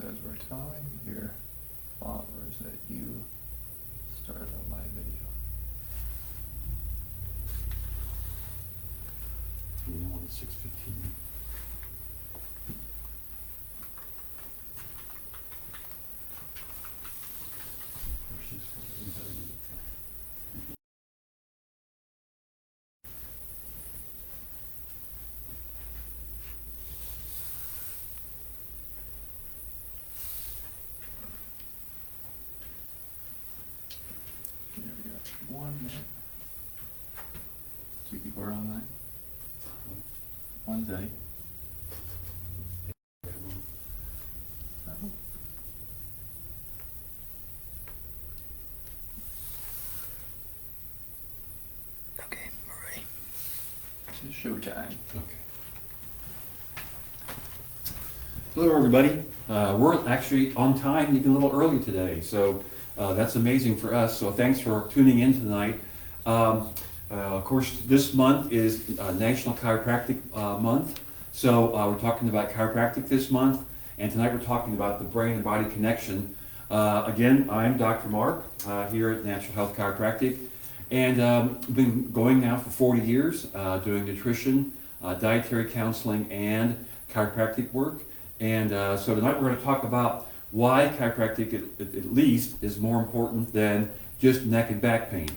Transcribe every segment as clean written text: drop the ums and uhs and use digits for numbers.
says we're telling your followers that you started a live video. You want 6:15. Here we go. 1 minute. 2 people are online. One's Eddie. Oh. Okay, we're ready. It's showtime. Okay. Hello, everybody. We're actually on time, even a little early today, so that's amazing for us. So thanks for tuning in tonight. Of course, this month is National Chiropractic Month, so we're talking about chiropractic this month, and tonight we're talking about the brain and body connection. Again, I'm Dr. Mark here at Natural Health Chiropractic, and I've been going now for 40 years, doing nutrition, dietary counseling, and chiropractic work. And so tonight we're going to talk about why chiropractic at least is more important than just neck and back pain.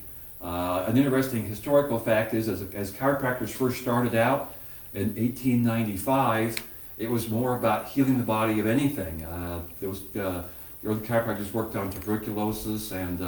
An interesting historical fact is, as chiropractors first started out in 1895, it was more about healing the body of anything. The early chiropractors worked on tuberculosis and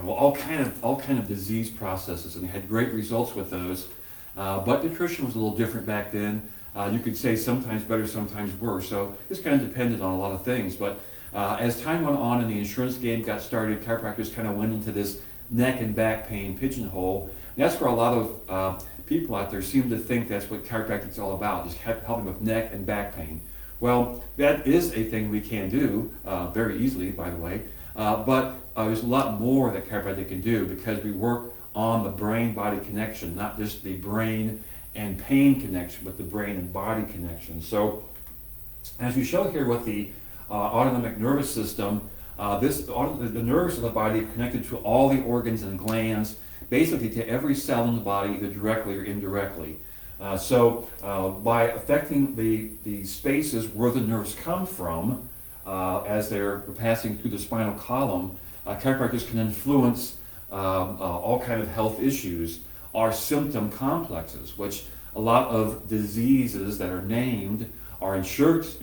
all kind of disease processes, and they had great results with those. But nutrition was a little different back then. You could say sometimes better, sometimes worse. So this kind of depended on a lot of things. But as time went on and the insurance game got started, chiropractors kind of went into this neck and back pain pigeonhole. And that's where a lot of people out there seem to think that's what chiropractic is all about, just helping with neck and back pain. Well, that is a thing we can do very easily, by the way. But there's a lot more that chiropractic can do because we work on the brain-body connection, not just the brain and pain connection, but the brain and body connection. So, as we show here with the autonomic nervous system, the nerves of the body are connected to all the organs and glands, basically to every cell in the body, either directly or indirectly. So, by affecting the spaces where the nerves come from, as they're passing through the spinal column, chiropractors can influence all kind of health issues. Are symptom complexes, which a lot of diseases that are named are insurance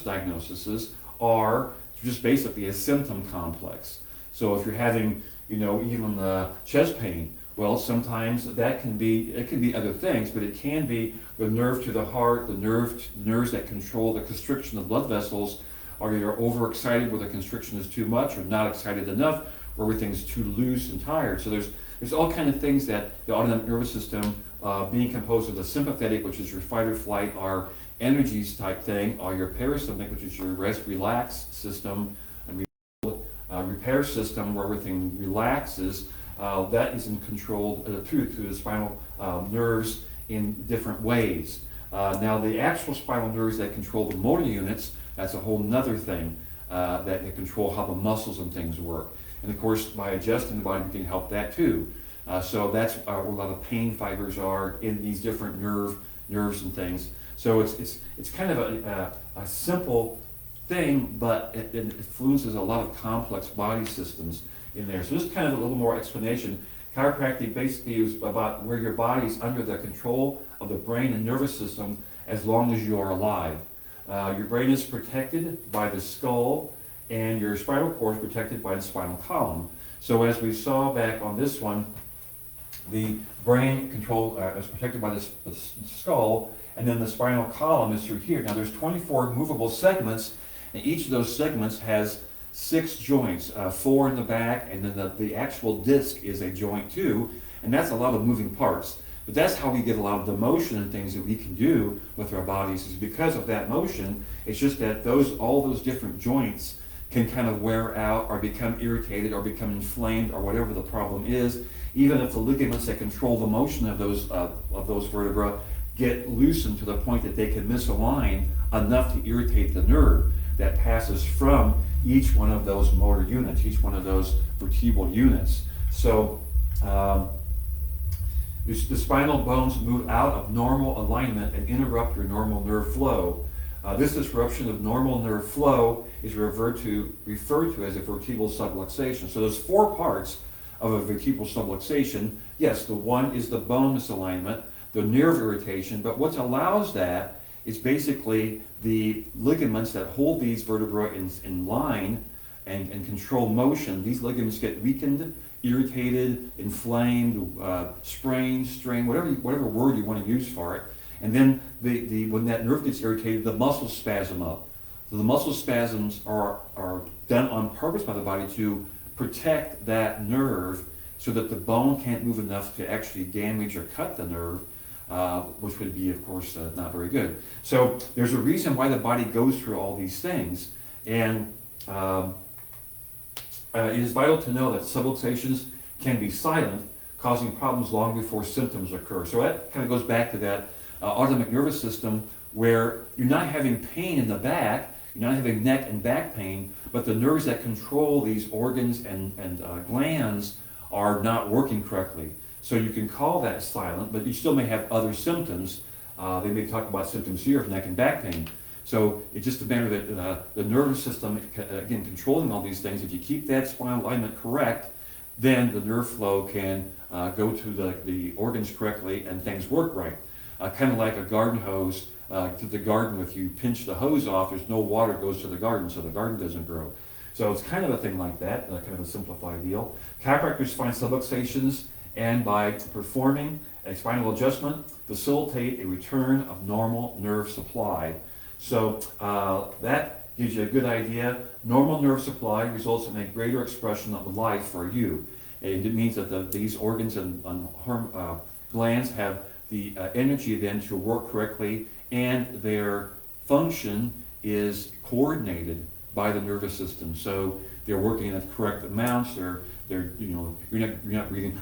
diagnoses are just basically a symptom complex. So if you're having, even chest pain, well, sometimes it can be other things, but it can be the nerve to the heart, the nerves that control the constriction of blood vessels, or you're overexcited where the constriction is too much, or not excited enough where everything's too loose and tired. So there's all kind of things that the autonomic nervous system, being composed of the sympathetic, which is your fight or flight, our energies type thing, or your parasympathetic, which is your rest relax system, and repair system, where everything relaxes. That is controlled through the spinal nerves in different ways. Now, the actual spinal nerves that control the motor units, that's a whole nother thing that control how the muscles and things work. And of course, by adjusting the body, we can help that too. So that's where a lot of pain fibers are in these different nerves and things. So it's kind of a simple thing, but it influences a lot of complex body systems in there. So just kind of a little more explanation. Chiropractic basically is about where your body's under the control of the brain and nervous system as long as you are alive. Your brain is protected by the skull, and your spinal cord is protected by the spinal column. So as we saw back on this one, the brain is protected by the skull, and then the spinal column is through here. Now there's 24 movable segments, and each of those segments has 6 joints, 4 in the back, and then the actual disc is a joint too, and that's a lot of moving parts. But that's how we get a lot of the motion and things that we can do with our bodies, is because of that motion. It's just that all those different joints can kind of wear out or become irritated or become inflamed or whatever the problem is, even if the ligaments that control the motion of those vertebrae get loosened to the point that they can misalign enough to irritate the nerve. that passes from each one of those motor units, each one of those vertebral units. So the spinal bones move out of normal alignment and interrupt your normal nerve flow. This disruption of normal nerve flow is referred to as a vertebral subluxation. So there's 4 parts of a vertebral subluxation. Yes, the one is the bone misalignment, the nerve irritation, but what allows that is basically the ligaments that hold these vertebrae in line and control motion. These ligaments get weakened, irritated, inflamed, sprained, strained, whatever word you want to use for it. And then when that nerve gets irritated, the muscles spasm up. So the muscle spasms are done on purpose by the body to protect that nerve so that the bone can't move enough to actually damage or cut the nerve, which would be, of course, not very good. So there's a reason why the body goes through all these things. And it is vital to know that subluxations can be silent, causing problems long before symptoms occur. So that kind of goes back to that autonomic nervous system where you're not having pain in the back, you're not having neck and back pain, but the nerves that control these organs and glands are not working correctly. So you can call that silent, but you still may have other symptoms. They may talk about symptoms here of neck and back pain. So it's just a matter that the nervous system, again, controlling all these things, if you keep that spinal alignment correct, then the nerve flow can go to the organs correctly and things work right. Kind of like a garden hose to the garden. If you pinch the hose off, there's no water goes to the garden, so the garden doesn't grow. So it's kind of a thing like that, kind of a simplified deal. Chiropractors find subluxations and by performing a spinal adjustment, facilitate a return of normal nerve supply. So that gives you a good idea. Normal nerve supply results in a greater expression of life for you. And it means that these organs and glands have the energy then to work correctly, and their function is coordinated by the nervous system. So they're working at correct amounts. They're you're not breathing.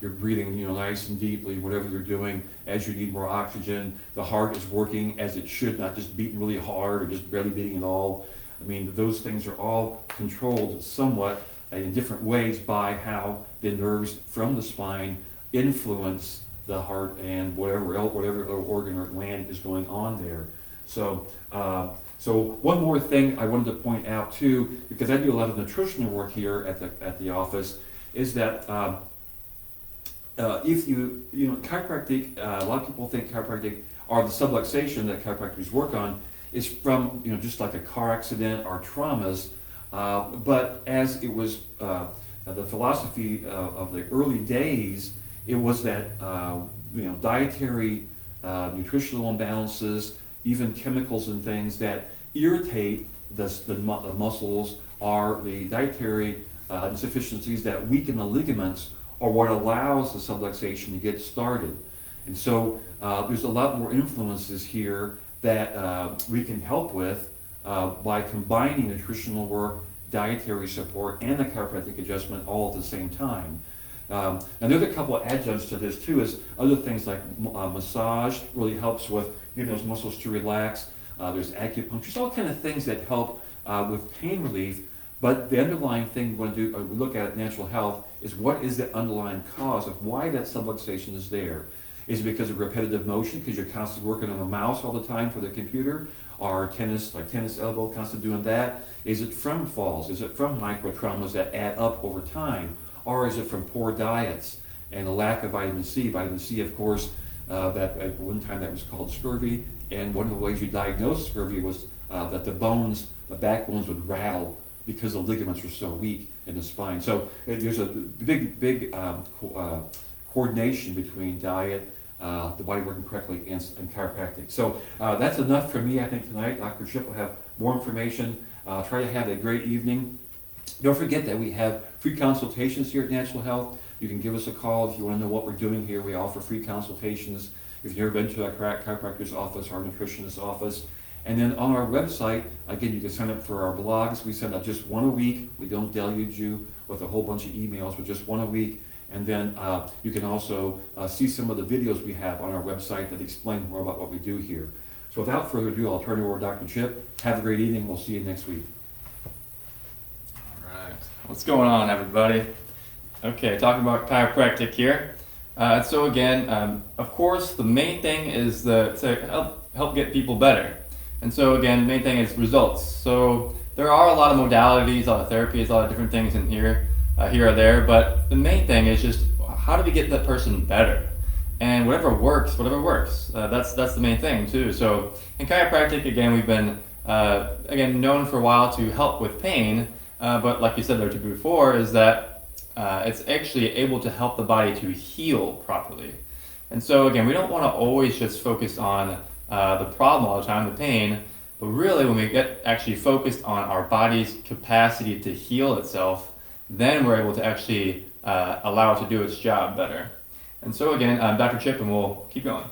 You're breathing nice and deeply, whatever you're doing. As you need more oxygen, the heart is working as it should, not just beating really hard or just barely beating at all. I mean, those things are all controlled somewhat in different ways by how the nerves from the spine influence the heart and whatever organ or gland is going on there. So one more thing I wanted to point out too, because I do a lot of nutritional work here at the office, is that if chiropractic, a lot of people think chiropractic or the subluxation that chiropractors work on is from just like a car accident or traumas, but as it was the philosophy of the early days, it was that dietary, nutritional imbalances, even chemicals and things that irritate the muscles, are the dietary insufficiencies that weaken the ligaments, or what allows the subluxation to get started. And so there's a lot more influences here that we can help with by combining nutritional work, dietary support, and the chiropractic adjustment all at the same time. And there's a couple of adjuncts to this too, is other things like massage really helps with getting those muscles to relax. There's acupuncture, there's all kind of things that help with pain relief. But the underlying thing we want to do, we look at natural health, is what is the underlying cause of why that subluxation is there? Is it because of repetitive motion, because you're constantly working on a mouse all the time for the computer, or tennis elbow, constantly doing that? Is it from falls? Is it from micro traumas that add up over time? Or is it from poor diets and a lack of vitamin C? Vitamin C, of course, that at one time that was called scurvy, and one of the ways you diagnosed scurvy was that the backbones would rattle because the ligaments were so weak in the spine. So there's a big coordination between diet, the body working correctly, and chiropractic. So that's enough for me, I think, tonight. Dr. Shipp will have more information. Try to have a great evening. Don't forget that we have free consultations here at Natural Health. You can give us a call if you want to know what we're doing here. We offer free consultations if you've never been to a chiropractor's office or a nutritionist's office. And then on our website, again, you can sign up for our blogs. We send out just one a week. We don't deluge you with a whole bunch of emails, but just one a week. And then you can also see some of the videos we have on our website that explain more about what we do here. So without further ado, I'll turn it over to Dr. Chip. Have a great evening. We'll see you next week. All right. What's going on, everybody? Okay, talking about chiropractic here. So again, of course, the main thing is to help get people better. And so again, the main thing is results. So there are a lot of modalities, a lot of therapies, a lot of different things in here or there. But the main thing is just how do we get that person better? And whatever works. That's the main thing too. So in chiropractic, again, we've been known for a while to help with pain. But like you said there before, is that it's actually able to help the body to heal properly. And so again, we don't want to always just focus on the problem all the time, the pain, but really when we get actually focused on our body's capacity to heal itself, then we're able to actually allow it to do its job better. And so again, I'm Dr. Chip and we'll keep going.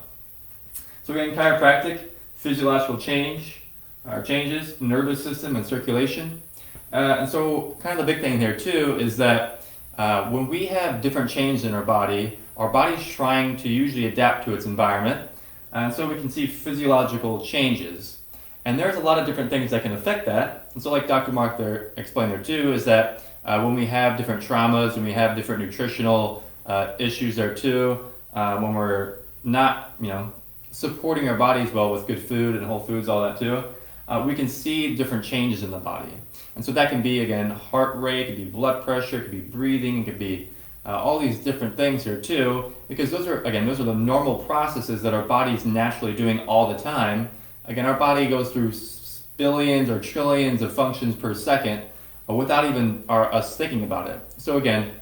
So again, chiropractic, physiological changes, nervous system and circulation. And so kind of the big thing here too is that when we have different changes in our body's trying to usually adapt to its environment. And so we can see physiological changes. And there's a lot of different things that can affect that. And so like Dr. Mark there explained there too, is that when we have different traumas, when we have different nutritional issues there too, when we're not, supporting our bodies well with good food and whole foods, all that too, we can see different changes in the body. And so that can be, again, heart rate, it could be blood pressure, it could be breathing, it could be all these different things here too, because those are the normal processes that our body's naturally doing all the time. Again, our body goes through billions or trillions of functions per second without even us thinking about it. So again,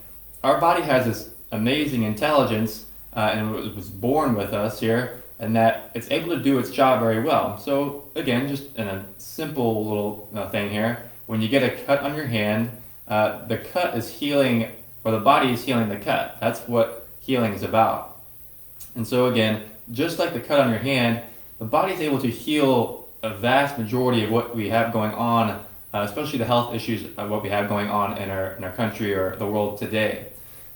our body has this amazing intelligence and it was born with us here, and that it's able to do its job very well. So again, just in a simple little thing here, when you get a cut on your hand, the cut is healing, or the body is healing the cut. That's what healing is about. And so again, just like the cut on your hand, the body is able to heal a vast majority of what we have going on, especially the health issues of what we have going on in our country or the world today.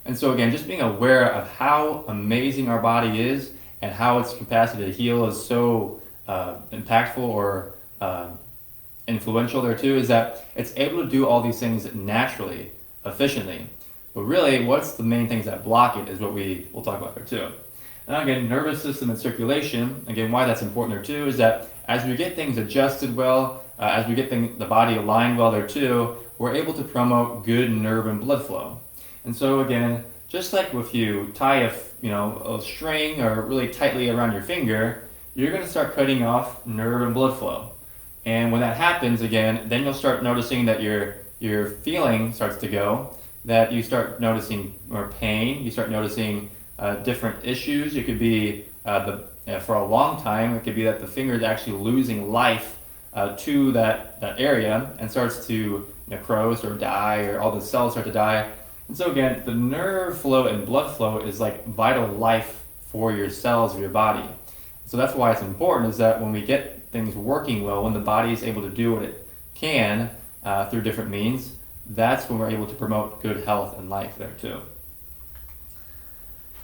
And so again, just being aware of how amazing our body is and how its capacity to heal is so impactful or influential there too, is that it's able to do all these things naturally, efficiently. But really, what's the main things that block it is what we'll talk about there too. And again, nervous system and circulation, again, why that's important there too, is that as we get things adjusted well, as we get the body aligned well there too, we're able to promote good nerve and blood flow. And so again, just like if you tie a string or really tightly around your finger, you're going to start cutting off nerve and blood flow. And when that happens again, then you'll start noticing that your feeling starts to go, that you start noticing more pain, you start noticing different issues. It could be for a long time, it could be that the finger is actually losing life to that area and starts to necrose or die, or all the cells start to die. And so again, the nerve flow and blood flow is like vital life for your cells of your body. So that's why it's important, is that when we get things working well, when the body is able to do what it can through different means, that's when we're able to promote good health and life there too.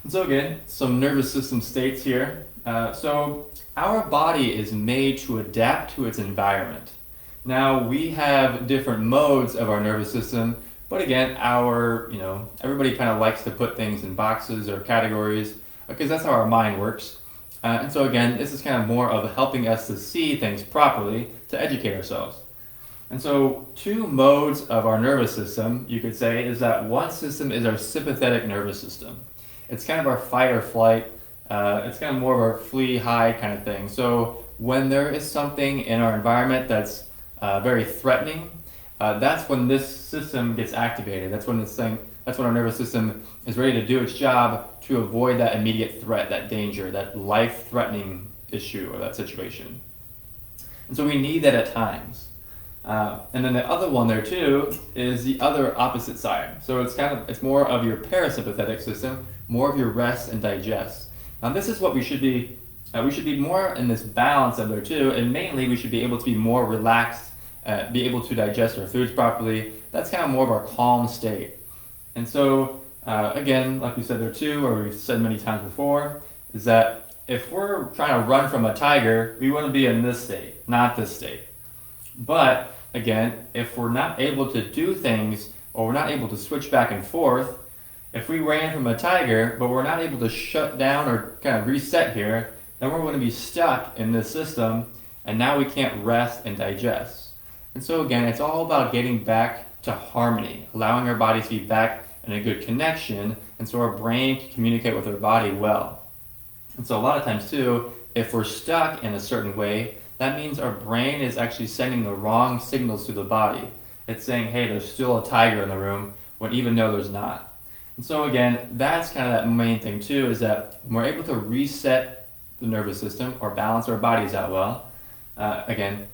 And so again, some nervous system states here. So our body is made to adapt to its environment. Now we have different modes of our nervous system, but again, everybody kind of likes to put things in boxes or categories because that's how our mind works. And so again, this is kind of more of helping us to see things properly, to educate ourselves. And so 2 modes of our nervous system, you could say, is that one system is our sympathetic nervous system. It's kind of our fight or flight. It's kind of more of our flee, hide kind of thing. So when there is something in our environment that's very threatening, that's when this system gets activated. That's when our nervous system is ready to do its job to avoid that immediate threat, that danger, that life-threatening issue or that situation. And so we need that at times. And then the other one there too is the other opposite side. So it's more of your parasympathetic system, more of your rest and digest. Now this is what we should be more in this balance of there too, and mainly we should be able to be more relaxed, be able to digest our foods properly. That's kind of more of our calm state. And so again, like we said there too, or we've said many times before, is that if we're trying to run from a tiger, we want to be in this state, not this state. But again, if we're not able to do things or we're not able to switch back and forth, if we ran from a tiger, but we're not able to shut down or kind of reset here, then we're going to be stuck in this system, and now we can't rest and digest. And so again, it's all about getting back to harmony, allowing our bodies to be back in a good connection, and so our brain can communicate with our body well. And so a lot of times too, if we're stuck in a certain way, that means our brain is actually sending the wrong signals to the body. It's saying, hey, there's still a tiger in the room, when even though there's not. And so again, that's kind of that main thing too, is that when we're able to reset the nervous system or balance our bodies out well, again,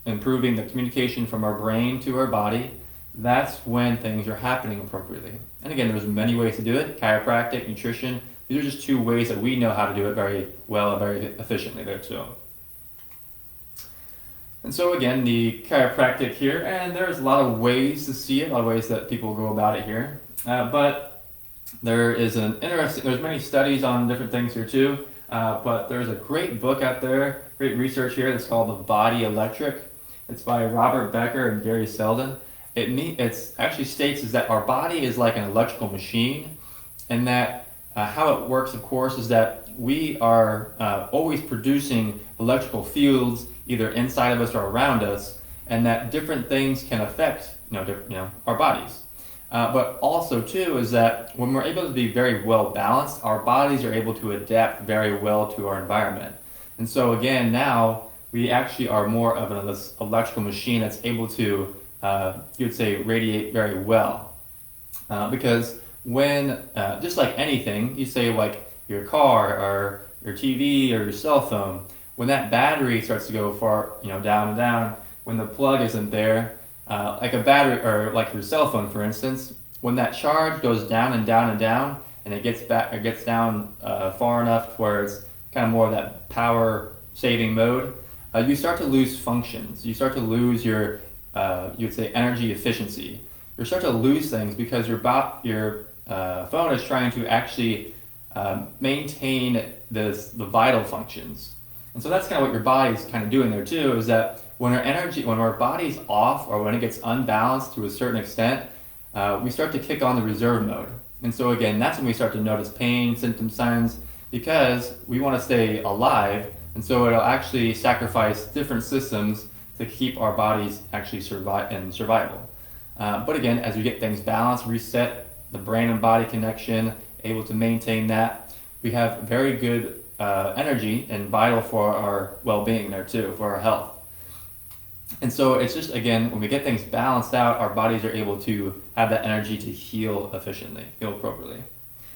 improving the communication from our brain to our body, that's when things are happening appropriately. And again, there's many ways to do it: chiropractic, nutrition. These are just two ways that we know how to do it very well and very efficiently there too. And so again, the chiropractic here, and there's a lot of ways to see it, a lot of ways that people go about it here. But there is there's many studies on different things here too. But there's a great book out there, great research here that's called The Body Electric. It's by Robert Becker and Gary Selden. It actually states is that our body is like an electrical machine, and that how it works, of course, is that we are always producing electrical fields either inside of us or around us, and that different things can affect our bodies. But also too is that when we're able to be very well balanced, our bodies are able to adapt very well to our environment. And so again, now we actually are more of an electrical machine that's able to, you would say, radiate very well. Because when, just like anything, you say like your car or your TV or your cell phone, when that battery starts to go far, down and down, when the plug isn't there, like a battery or like your cell phone, for instance, when that charge goes down and down and down, and it gets down far enough where it's kind of more of that power saving mode, you start to lose functions. You start to lose your, you'd say, energy efficiency. You start to lose things because your phone is trying to actually maintain the vital functions. And so that's kind of what your body's kind of doing there too, is that when our body's off or when it gets unbalanced to a certain extent, we start to kick on the reserve mode. And so again, that's when we start to notice pain, symptoms, signs, because we want to stay alive, and so it'll actually sacrifice different systems to keep our bodies actually survival. But again, as we get things balanced, reset the brain and body connection, able to maintain that, we have very good energy and vital for our well-being there too, for our health. And so it's just, again, when we get things balanced out, our bodies are able to have that energy to heal efficiently, heal appropriately.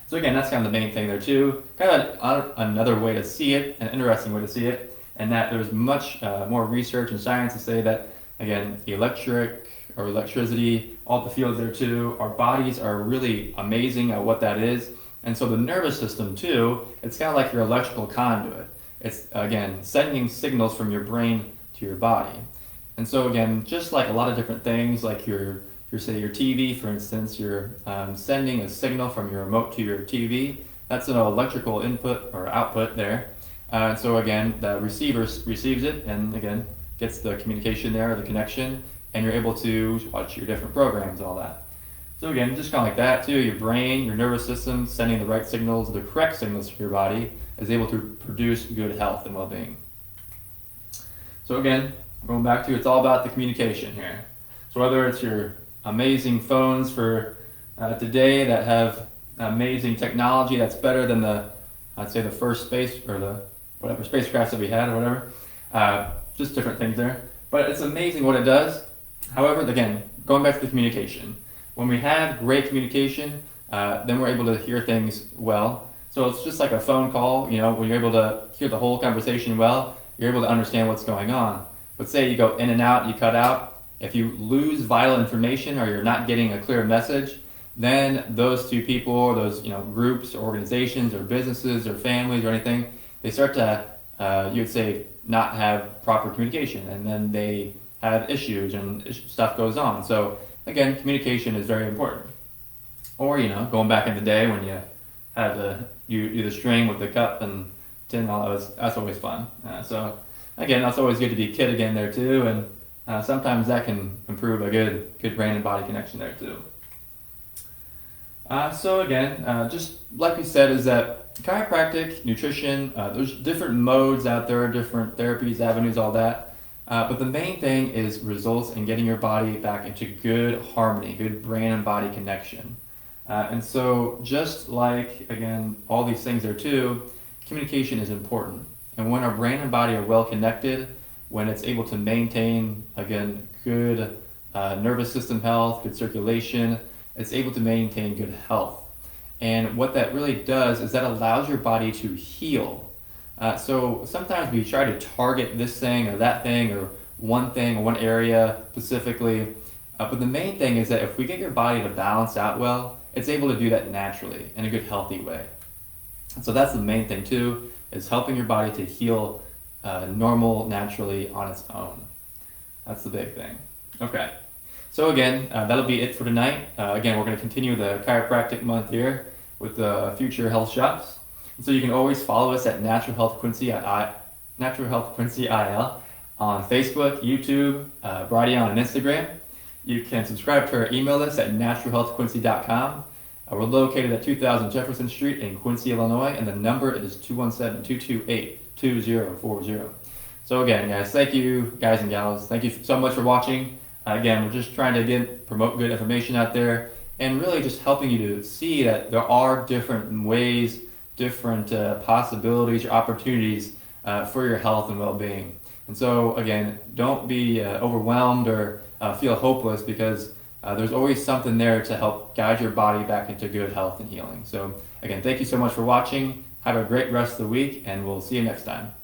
So again, that's kind of the main thing there too. Kind of another way to see it, an interesting way to see it, and that there's much more research and science to say that, again, the electricity, all the fields there too, our bodies are really amazing at what that is. And so the nervous system too, it's kind of like your electrical conduit. It's, again, sending signals from your brain to your body. And so again, just like a lot of different things, like your TV, for instance, you're sending a signal from your remote to your TV. That's an electrical input or output there. And so again, the receiver receives it and again, gets the communication there, the connection, and you're able to watch your different programs and all that. So again, just kind of like that too, your brain, your nervous system, sending the right signals, the correct signals to your body, is able to produce good health and well-being. So again, going back to, it's all about the communication here. So whether it's your amazing phones for today that have amazing technology that's better than I'd say the first space or the whatever spacecraft that we had or whatever, just different things there. But it's amazing what it does. However, again, going back to the communication, when we have great communication, then we're able to hear things well. So it's just like a phone call, when you're able to hear the whole conversation well, you're able to understand what's going on. But say you go in and out, you cut out, if you lose vital information or you're not getting a clear message, then those two people or those groups or organizations or businesses or families or anything, they start to, you would say, not have proper communication, and then they have issues and stuff goes on. So again, communication is very important. Or, going back in the day when you had you do the string with the cup and That's always fun. So again, that's always good to be a kid again there too, and sometimes that can improve a good brain and body connection there too. So again, just like we said, is that chiropractic, nutrition, there's different modes out there, different therapies, avenues, all that. But the main thing is results in getting your body back into good harmony, good brain and body connection. And so just like, again, all these things there too, communication is important. And when our brain and body are well connected, when it's able to maintain, again, good nervous system health, good circulation, it's able to maintain good health. And what that really does is that allows your body to heal. So sometimes we try to target this thing or that thing or one thing or one area specifically. But the main thing is that if we get your body to balance out well, it's able to do that naturally in a good, healthy way. And so that's the main thing too, is helping your body to heal normal, naturally on its own. That's the big thing. Okay. So again, that'll be it for tonight. Again, we're going to continue the chiropractic month here with the future health shops. And so you can always follow us at Natural Health Quincy Natural Health Quincy IL on Facebook, YouTube, Brighteon, and Instagram. You can subscribe to our email list at naturalhealthquincy.com. We're located at 2000 Jefferson Street in Quincy, Illinois, and the number is 217-228-2040. So again, guys, thank you, guys and gals. Thank you so much for watching. Again, we're just trying to promote good information out there and really just helping you to see that there are different ways, different possibilities or opportunities for your health and well-being. And so, again, don't be overwhelmed or feel hopeless, because there's always something there to help guide your body back into good health and healing. So, again, thank you so much for watching. Have a great rest of the week, and we'll see you next time.